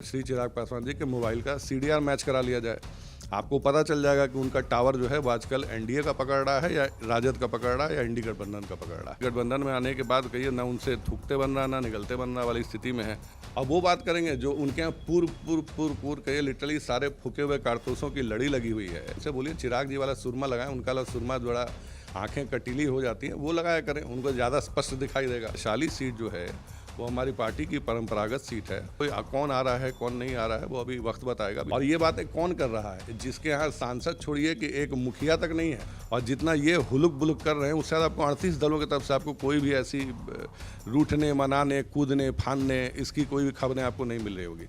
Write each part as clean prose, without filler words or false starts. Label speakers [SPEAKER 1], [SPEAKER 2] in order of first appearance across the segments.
[SPEAKER 1] श्री चिराग पासवान जी के मोबाइल का CDR match करा लिया जाए। आपको पता चल जाएगा कि उनका टावर जो है वो आजकल एनडीए का पकड़ रहा है या राजद का पकड़ रहा है या इंडी गठबंधन का पकड़ रहा है। गठबंधन में आने के बाद कहिए ना उनसे थूकते बन रहा ना निगलते बन रहा वाली स्थिति में है। अब वो बात करेंगे जो उनके यहाँ पूर्व कहिए लिटरली सारे फूके हुए कारतूसों की लड़ी लगी हुई है। उनसे बोलिए चिराग जी वाला सुरमा लगाएं, उनका वाला सुरमा बड़ा आंखें कटीली हो जाती हैं, वो लगाया करें, उनको ज़्यादा स्पष्ट दिखाई देगा। शाली सीट जो है वो हमारी पार्टी की परंपरागत सीट है। कोई कौन आ रहा है कौन नहीं आ रहा है वो अभी वक्त बताएगा। और ये बातें कौन कर रहा है, जिसके यहाँ सांसद छोड़िए कि एक मुखिया तक नहीं है, और जितना ये हुलुक बुलुक कर रहे हैं उससे आपको 38 दलों की तरफ से आपको कोई भी ऐसी रूठने मनाने कूदने फानने इसकी कोई भी खबरें आपको नहीं मिल रही होगी।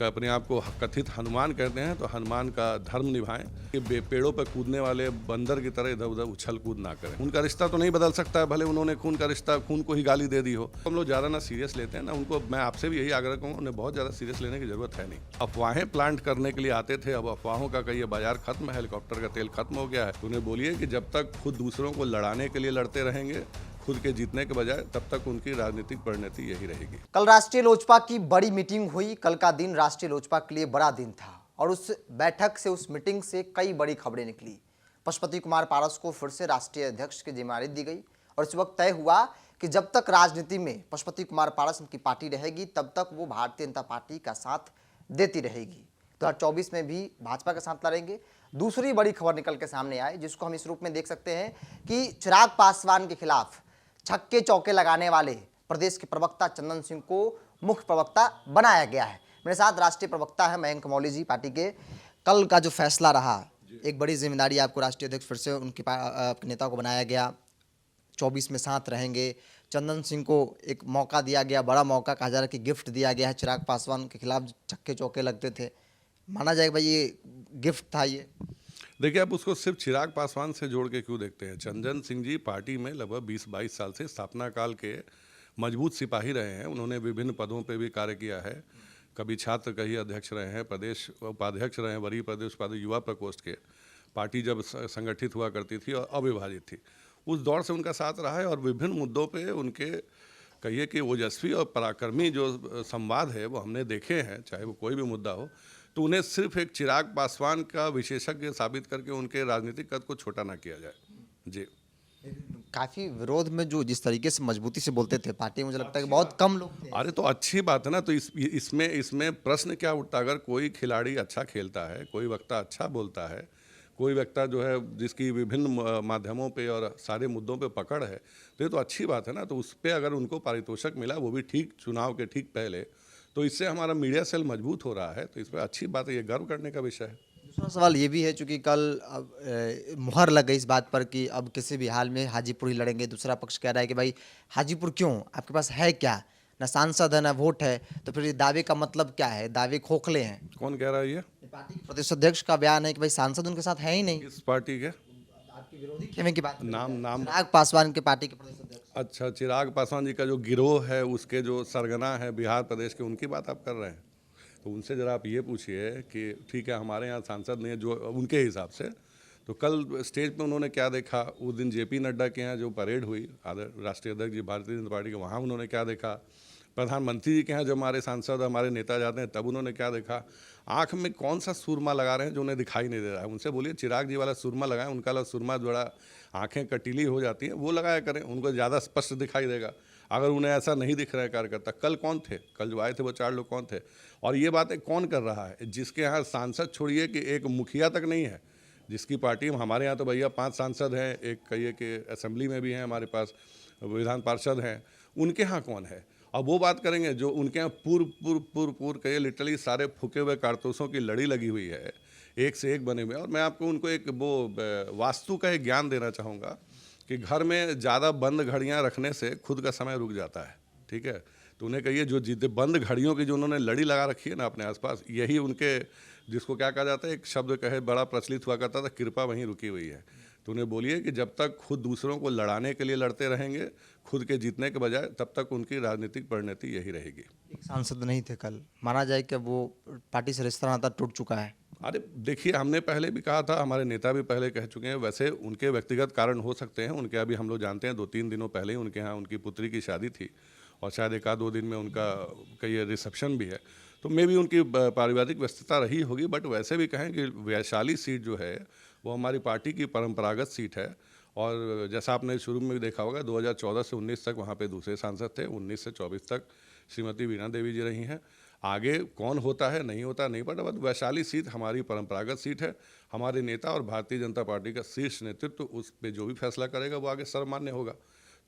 [SPEAKER 1] अपने आप को कथित हनुमान कहते हैं तो हनुमान का धर्म निभाएं कि पेड़ों पर कूदने वाले बंदर की तरह इधर उधर उछल कूद ना करें। उनका रिश्ता तो नहीं बदल सकता है, भले उन्होंने खून का रिश्ता खून को ही गाली दे दी हो। हम लोग ज़्यादा ना सीरियस लेते हैं ना उनको। मैं आपसे भी यही आग्रह करूँगा, उन्हें बहुत ज़्यादा सीरियस लेने की जरूरत है नहीं। अफवाहें प्लांट करने के लिए आते थे, अब अफवाहों का कहिए बाजार खत्म है, हेलीकॉप्टर का तेल खत्म हो गया है। उन्हें बोलिए कि जब तक खुद दूसरों को लड़ाने के लिए लड़ते रहेंगे खुद के जीतने के बजाय, तब तक उनकी राजनीतिक परिणति यही रहेगी।
[SPEAKER 2] कल राष्ट्रीय लोजपा की बड़ी मीटिंग हुई। कल का दिन राष्ट्रीय लोजपा के लिए बड़ा दिन था और उस बैठक से, उस मीटिंग से कई बड़ी खबरें निकली। पशुपति कुमार पारस को फिर से राष्ट्रीय अध्यक्ष की जिम्मेदारी दी गई और इस वक्त तय हुआ कि जब तक राजनीति में पशुपति कुमार पारस की पार्टी रहेगी तब तक वो भारतीय जनता पार्टी का साथ देती रहेगी। 2024 में भी भाजपा के साथ लड़ेंगे। दूसरी बड़ी खबर निकल के सामने आई जिसको हम इस रूप में देख सकते हैं कि चिराग पासवान के खिलाफ छक्के चौके लगाने वाले प्रदेश के प्रवक्ता चंदन सिंह को मुख्य प्रवक्ता बनाया गया है। मेरे साथ राष्ट्रीय प्रवक्ता है मयंक मौली जी पार्टी के। कल का जो फैसला रहा, एक बड़ी जिम्मेदारी आपको राष्ट्रीय अध्यक्ष फिर से आपके नेता को बनाया गया। 24 में साथ रहेंगे। चंदन सिंह को एक मौका दिया गया, बड़ा मौका कहा जा रहा है कि गिफ्ट दिया गया है। चिराग पासवान के खिलाफ छक्के चौके लगते थे, माना जाएगा भाई ये गिफ्ट था। ये
[SPEAKER 1] देखिए, आप उसको सिर्फ चिराग पासवान से जोड़ के क्यों देखते हैं। चंदन सिंह जी पार्टी में लगभग 20-22 साल से स्थापना काल के मजबूत सिपाही रहे हैं। उन्होंने विभिन्न पदों पे भी कार्य किया है। कभी छात्र कहीं अध्यक्ष रहे हैं, प्रदेश उपाध्यक्ष रहे हैं, वरीय प्रदेश उपाध्यक्ष युवा प्रकोष्ठ के। पार्टी जब संगठित हुआ करती थी और अविभाजित थी, उस दौर से उनका साथ रहा है और विभिन्न मुद्दों पे उनके कहिए कि ओजस्वी और पराक्रमी जो संवाद है वो हमने देखे हैं, चाहे वो कोई भी मुद्दा हो। तो उन्हें सिर्फ एक चिराग पासवान का विशेषज्ञ साबित करके उनके राजनीतिक कद को छोटा ना किया जाए। जी,
[SPEAKER 2] काफी विरोध में जो जिस तरीके से मजबूती से बोलते थे पार्टी में, मुझे लगता है कि बहुत कम लोग थे।
[SPEAKER 1] अरे तो अच्छी बात है ना। तो इसमें प्रश्न क्या उठता, अगर कोई खिलाड़ी अच्छा खेलता है, कोई वक्ता अच्छा बोलता है, कोई वक्ता जो है जिसकी विभिन्न माध्यमों पे और सारे मुद्दों पे पकड़ है, तो ये तो अच्छी बात है ना। तो उस पर अगर उनको पारितोषिक मिला, वो भी ठीक चुनाव के ठीक पहले, तो इससे हमारा मीडिया सेल मजबूत हो रहा है। तो इस पर अच्छी बात है, ये गर्व करने का विषय है।
[SPEAKER 2] दूसरा सवाल ये भी है, चूंकि कल अब मुहर लग गई इस बात पर कि अब किसी भी हाल में हाजीपुर ही लड़ेंगे। दूसरा पक्ष कह रहा है कि भाई हाजीपुर क्यों, आपके पास है क्या, ना सांसद है ना वोट है, तो फिर ये दावे का मतलब क्या है, दावे खोखले हैं।
[SPEAKER 1] कौन कह रहा है ये?
[SPEAKER 2] पार्टी के प्रदेश अध्यक्ष का बयान है कि भाई सांसद उनके साथ है ही नहीं।
[SPEAKER 1] किस पार्टी के?
[SPEAKER 2] आपके विरोधी खेमे की बात,
[SPEAKER 1] नाम
[SPEAKER 2] चिराग पासवान के पार्टी के प्रदेश अध्यक्ष।
[SPEAKER 1] अच्छा, चिराग पासवान जी का जो गिरोह है, उसके जो सरगना है बिहार प्रदेश के, उनकी बात आप कर रहे हैं। तो उनसे ज़रा आप ये पूछिए कि ठीक है हमारे यहाँ सांसद नहीं है जो उनके हिसाब से, तो कल स्टेज पे उन्होंने क्या देखा। उस दिन जेपी नड्डा के यहाँ जो परेड हुई राष्ट्रीय अध्यक्ष जी भारतीय जनता पार्टी के, वहाँ उन्होंने क्या देखा। प्रधानमंत्री जी के यहाँ जो हमारे सांसद हमारे नेता जाते हैं तब उन्होंने क्या देखा। आँख में कौन सा सुरमा लगा रहे हैं जो उन्हें दिखाई नहीं दे रहा है। उनसे बोलिए चिराग जी वाला सुरमा लगाएं, उनका वाला सुरमा बड़ा आँखें कटीली हो जाती हैं, वो लगाया करें, उनको ज़्यादा स्पष्ट दिखाई देगा। अगर उन्हें ऐसा नहीं दिख रहा है कार्यकर्ता, कल कौन थे, कल जो आए थे वो 4 लोग कौन थे। और ये बातें कौन कर रहा है, जिसके यहाँ सांसद छोड़िए कि एक मुखिया तक नहीं है, जिसकी पार्टी में हमारे यहाँ तो भैया 5 सांसद हैं, एक कहिए कि असेंबली में भी हैं, हमारे पास विधान पार्षद हैं, उनके यहाँ कौन है। अब वो बात करेंगे जो उनके यहाँ पूर्व कहिए लिटरली सारे फूके हुए कारतूसों की लड़ी लगी हुई है, एक से एक बने हुए। और मैं आपको उनको एक वो वास्तु का एक ज्ञान देना चाहूँगा कि घर में ज़्यादा बंद घड़ियाँ रखने से खुद का समय रुक जाता है। ठीक है, तो उन्हें कहिए जो जितने बंद घड़ियों की जो उन्होंने लड़ी लगा रखी है ना अपने आसपास, यही उनके, जिसको क्या कहा जाता है, एक शब्द कहे बड़ा प्रचलित हुआ करता था, कृपा वहीं रुकी हुई है। तो उन्हें बोलिए कि जब तक खुद दूसरों को लड़ाने के लिए लड़ते रहेंगे खुद के जीतने के बजाय, तब तक उनकी राजनीतिक परिणति यही रहेगी।
[SPEAKER 2] एक सांसद नहीं थे कल, माना जाए कि वो पार्टी से रिश्ता नाता टूट चुका है।
[SPEAKER 1] अरे देखिए, हमने पहले भी कहा था, हमारे नेता भी पहले कह चुके हैं। वैसे उनके व्यक्तिगत कारण हो सकते हैं, उनके अभी हम लोग जानते हैं 2-3 दिनों पहले ही उनके यहाँ उनकी पुत्री की शादी थी और शायद 1-2 दिन में उनका कई रिसेप्शन भी है। तो मे भी उनकी पारिवारिक व्यस्तता रही होगी, बट वैसे भी कहें कि वैशाली सीट जो है वो हमारी पार्टी की परंपरागत सीट है। और जैसा आपने शुरू में भी देखा होगा, 2014 से 19 तक वहाँ पे दूसरे सांसद थे, 19 से 24 तक श्रीमती वीणा देवी जी रही हैं। आगे कौन होता है नहीं होता नहीं पता, बट वैशाली सीट हमारी परंपरागत सीट है। हमारे नेता और भारतीय जनता पार्टी का शीर्ष नेतृत्व उस पर जो भी फैसला करेगा वो आगे सर्वमान्य होगा।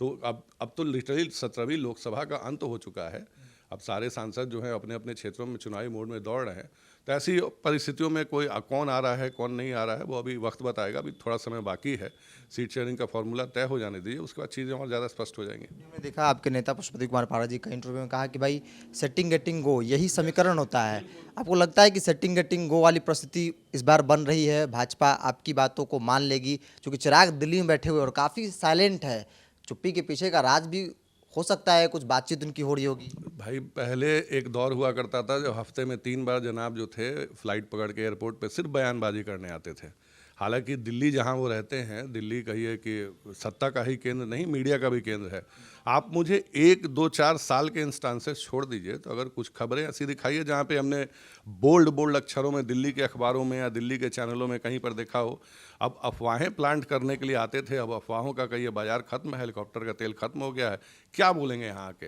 [SPEAKER 1] तो अब तो लिटरली 17वीं लोकसभा का अंत हो चुका है। अब सारे सांसद जो हैं अपने अपने क्षेत्रों में चुनावी मोड में दौड़ रहे हैं। तो ऐसी परिस्थितियों में कोई कौन आ रहा है कौन नहीं आ रहा है वो अभी वक्त बताएगा। अभी थोड़ा समय बाकी है, सीट शेयरिंग का फॉर्मूला तय हो जाने दीजिए, उसके बाद चीज़ें और ज़्यादा स्पष्ट हो जाएंगी।
[SPEAKER 2] हमने देखा आपके नेता पशुपति कुमार पारस जी का इंटरव्यू में कहा कि भाई सेटिंग गेटिंग गो यही समीकरण होता है। आपको लगता है कि सेटिंग गेटिंग गो वाली परिस्थिति इस बार बन रही है, भाजपा आपकी बातों को मान लेगी? क्योंकि चिराग दिल्ली में बैठे हुए और काफ़ी साइलेंट है, चुप्पी के पीछे का राज भी हो सकता है, कुछ बातचीत उनकी हो रही होगी।
[SPEAKER 1] भाई पहले एक दौर हुआ करता था जब हफ्ते में 3 बार जनाब जो थे फ्लाइट पकड़ के एयरपोर्ट पे सिर्फ बयानबाजी करने आते थे। हालांकि दिल्ली जहां वो रहते हैं, दिल्ली कहिए कि सत्ता का ही केंद्र नहीं, मीडिया का भी केंद्र है। आप मुझे 1, 2, 4 साल के इंस्टांसेस छोड़ दीजिए, तो अगर कुछ खबरें ऐसी दिखाइए जहां पे हमने बोल्ड बोल्ड अक्षरों में दिल्ली के अखबारों में या दिल्ली के चैनलों में कहीं पर देखा हो। अब अफवाहें प्लांट करने के लिए आते थे, अब अफवाहों का कहिए बाजार खत्म है, हेलीकॉप्टर का तेल खत्म हो गया है। क्या बोलेंगे यहाँ आके?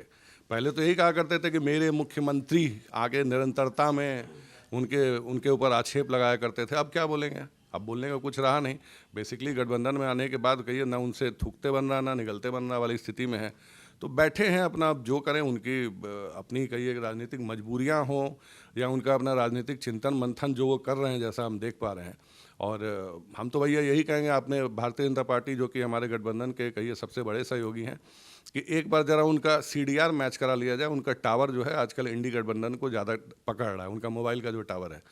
[SPEAKER 1] पहले तो यही कहा करते थे कि मेरे मुख्यमंत्री आके निरंतरता में उनके ऊपर आक्षेप लगाया करते थे। अब क्या बोलेंगे? अब बोलने का कुछ रहा नहीं। बेसिकली गठबंधन में आने के बाद कहिए ना उनसे थूकते बन रहा ना निगलते बन रहा वाली स्थिति में है। तो बैठे हैं अपना जो करें, उनकी अपनी कहिए राजनीतिक मजबूरियां हों या उनका अपना राजनीतिक चिंतन मंथन जो वो कर रहे हैं, जैसा हम देख पा रहे हैं। और हम तो भैया यही कहेंगे, आपने भारतीय जनता पार्टी जो कि हमारे गठबंधन के कहिए सबसे बड़े सहयोगी हैं, कि एक बार ज़रा उनका CDR मैच करा लिया जाए। उनका टावर जो है आजकल इंडी गठबंधन को ज़्यादा पकड़ रहा है, उनका मोबाइल का जो टावर है।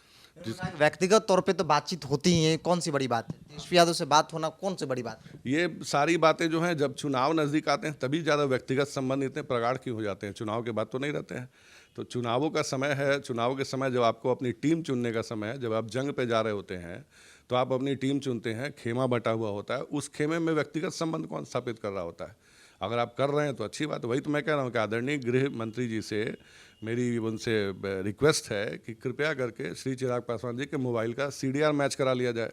[SPEAKER 2] व्यक्तिगत तौर पे तो बातचीत होती ही है, कौन सी बड़ी बात है? तेजस्वी यादव से बात होना कौन सी बड़ी बात है?
[SPEAKER 1] ये सारी बातें जो हैं जब चुनाव नज़दीक आते हैं तभी ज़्यादा व्यक्तिगत संबंध इतने प्रगाढ़ क्यों हो जाते हैं? चुनाव के बाद तो नहीं रहते हैं। तो चुनावों का समय है, चुनाव के समय जब आपको अपनी टीम चुनने का समय है, जब आप जंग पे जा रहे होते हैं तो आप अपनी टीम चुनते हैं, खेमा बटा हुआ होता है। उस खेमे में व्यक्तिगत संबंध कौन स्थापित कर रहा होता है? अगर आप कर रहे हैं तो अच्छी बात है। वही तो मैं कह रहा हूँ कि आदरणीय गृह मंत्री जी से मेरी उनसे रिक्वेस्ट है कि कृपया करके श्री चिराग पासवान जी के मोबाइल का CDR मैच करा लिया जाए।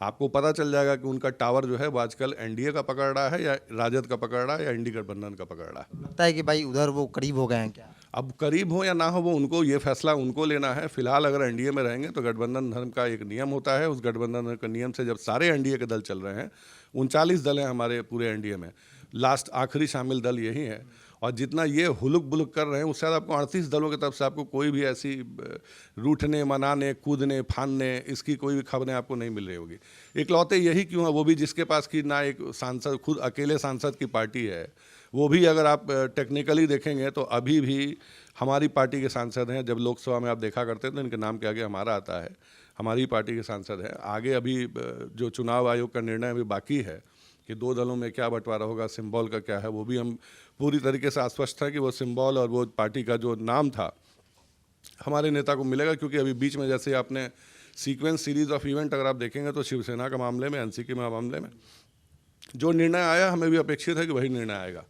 [SPEAKER 1] आपको पता चल जाएगा कि उनका टावर जो है वो आजकल NDA का पकड़ रहा है या राजद का पकड़ रहा है या इंडी गठबंधन का पकड़ रहा है।
[SPEAKER 2] लगता है कि भाई उधर वो करीब हो गए हैं क्या?
[SPEAKER 1] अब करीब हो या ना हो, वो उनको ये फैसला उनको लेना है। फिलहाल अगर NDA में रहेंगे तो गठबंधन धर्म का एक नियम होता है, उस गठबंधन धर्म के नियम से जब सारे NDA के दल चल रहे हैं, 39 दल हैं हमारे पूरे NDA में, लास्ट आखिरी शामिल दल यही है। और जितना ये हुलुक बुलुक कर रहे हैं उससे ज़्यादा आपको 38 दलों की तरफ से आपको कोई भी ऐसी रूठने मनाने कूदने फानने इसकी कोई भी खबरें आपको नहीं मिल रही होगी। इकलौते यही क्यों है, वो भी जिसके पास की ना एक सांसद, खुद अकेले सांसद की पार्टी है, वो भी अगर आप टेक्निकली देखेंगे तो अभी भी हमारी पार्टी के सांसद हैं। जब लोकसभा में आप देखा करते हैं तो इनके नाम के आगे हमारा आता है, हमारी पार्टी के सांसद हैं। आगे अभी जो चुनाव आयोग का निर्णय अभी बाकी है कि 2 दलों में क्या बंटवारा होगा, सिंबल का क्या है, वो भी हम पूरी तरीके से आश्वस्त है कि वो सिंबल और वो पार्टी का जो नाम था हमारे नेता को मिलेगा। क्योंकि अभी बीच में जैसे आपने सीक्वेंस सीरीज ऑफ इवेंट अगर आप देखेंगे तो शिवसेना के मामले में, NC के मामले में जो निर्णय आया हमें भी अपेक्षित है कि वही निर्णय आएगा।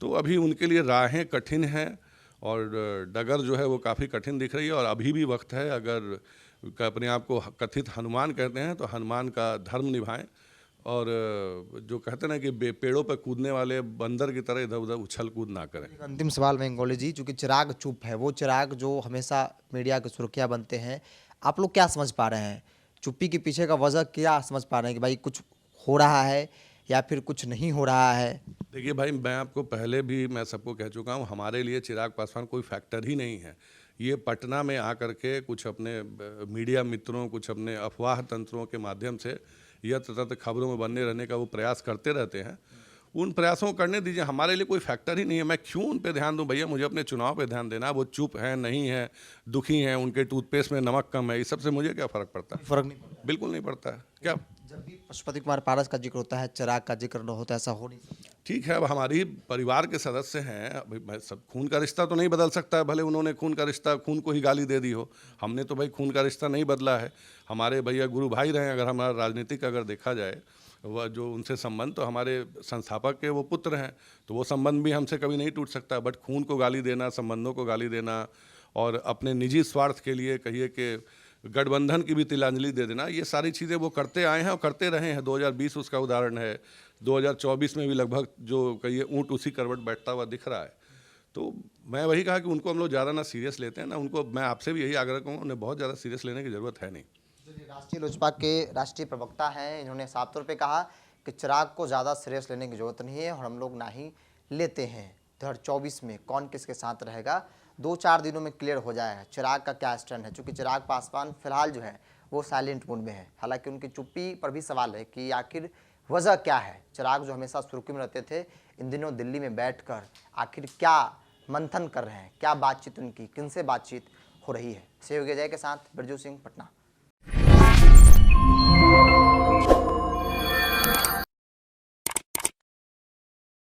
[SPEAKER 1] तो अभी उनके लिए राहें कठिन हैं और डगर जो है वो काफ़ी कठिन दिख रही है। और अभी भी वक्त है, अगर अपने आप को कथित हनुमान कहते हैं तो हनुमान का धर्म निभाएं और जो कहते हैं ना कि पेड़ों पर कूदने वाले बंदर की तरह इधर उधर उछल कूद ना करें।
[SPEAKER 2] एक अंतिम सवाल बेंगोली जी, चूंकि चिराग चुप है, वो चिराग जो हमेशा मीडिया की सुर्खियां बनते हैं, आप लोग क्या समझ पा रहे हैं? चुप्पी के पीछे का वजह क्या समझ पा रहे हैं कि भाई कुछ हो रहा है या फिर कुछ नहीं हो रहा है?
[SPEAKER 1] देखिए भाई, मैं आपको पहले भी मैं सबको कह चुका हूँ, हमारे लिए चिराग पासवान कोई फैक्टर ही नहीं है। ये पटना में आकर के कुछ अपने मीडिया मित्रों, कुछ अपने अफवाह तंत्रों के माध्यम से यत्र तत्र खबरों में बने रहने का वो प्रयास करते रहते हैं। उन प्रयासों को करने दीजिए, हमारे लिए कोई फैक्टर ही नहीं है। मैं क्यों उन पे ध्यान दूं? भैया मुझे अपने चुनाव पे ध्यान देना। वो चुप हैं नहीं है, दुखी हैं, उनके टूथपेस्ट में नमक कम है, इस सबसे मुझे क्या फ़र्क पड़ता है?
[SPEAKER 2] फर्क नहीं पड़ता।
[SPEAKER 1] बिल्कुल नहीं पड़ता है। क्या
[SPEAKER 2] जब भी पशुपति कुमार पारस का जिक्र होता है, चिराग का जिक्र न होता, ऐसा हो नहीं सकता।
[SPEAKER 1] ठीक है, अब हमारी परिवार के सदस्य हैं, अभी मैं सब खून का रिश्ता तो नहीं बदल सकता है, भले उन्होंने खून का रिश्ता, खून को ही गाली दे दी हो। हमने तो भाई खून का रिश्ता नहीं बदला है। हमारे भैया गुरु भाई रहे, अगर हमारा राजनीतिक अगर देखा जाए वह जो उनसे संबंध, तो हमारे संस्थापक के वो पुत्र हैं, तो वो संबंध भी हमसे कभी नहीं टूट सकता। बट खून को गाली देना, संबंधों को गाली देना और अपने निजी स्वार्थ के लिए कहिए कि गठबंधन की भी तिलांजलि दे देना, ये सारी चीज़ें वो करते आए हैं और करते रहे हैं। 2020 उसका उदाहरण है, 2024 में भी लगभग जो कहिए ऊँट उसी करवट बैठता हुआ दिख रहा है। तो मैं वही कहा कि उनको हम लोग ज़्यादा ना सीरियस लेते हैं ना, उनको मैं आपसे भी यही आग्रह करूँगा, उन्हें बहुत ज़्यादा सीरियस लेने की ज़रूरत है नहीं।
[SPEAKER 2] राष्ट्रीय लोजपा के राष्ट्रीय प्रवक्ता हैं, इन्होंने साफ तौर पे कहा कि चिराग को ज़्यादा सीरियस लेने की जरूरत नहीं है और हम लोग ना ही लेते हैं। 2024 में कौन किसके साथ रहेगा 2-4 दिनों में क्लियर हो जाएगा चिराग का क्या स्टैंड है, क्योंकि चिराग पासवान फिलहाल जो है वो साइलेंट मोड में है। हालांकि उनकी चुप्पी पर भी सवाल है कि आखिर वजह क्या है। चिराग जो हमेशा सुर्खी में रहते थे, इन दिनों दिल्ली में बैठकर आखिर क्या मंथन कर रहे हैं, क्या बातचीत उनकी, किनसे बातचीत हो रही है। सहयोगी अजय के साथ बिरजू सिंह, पटना।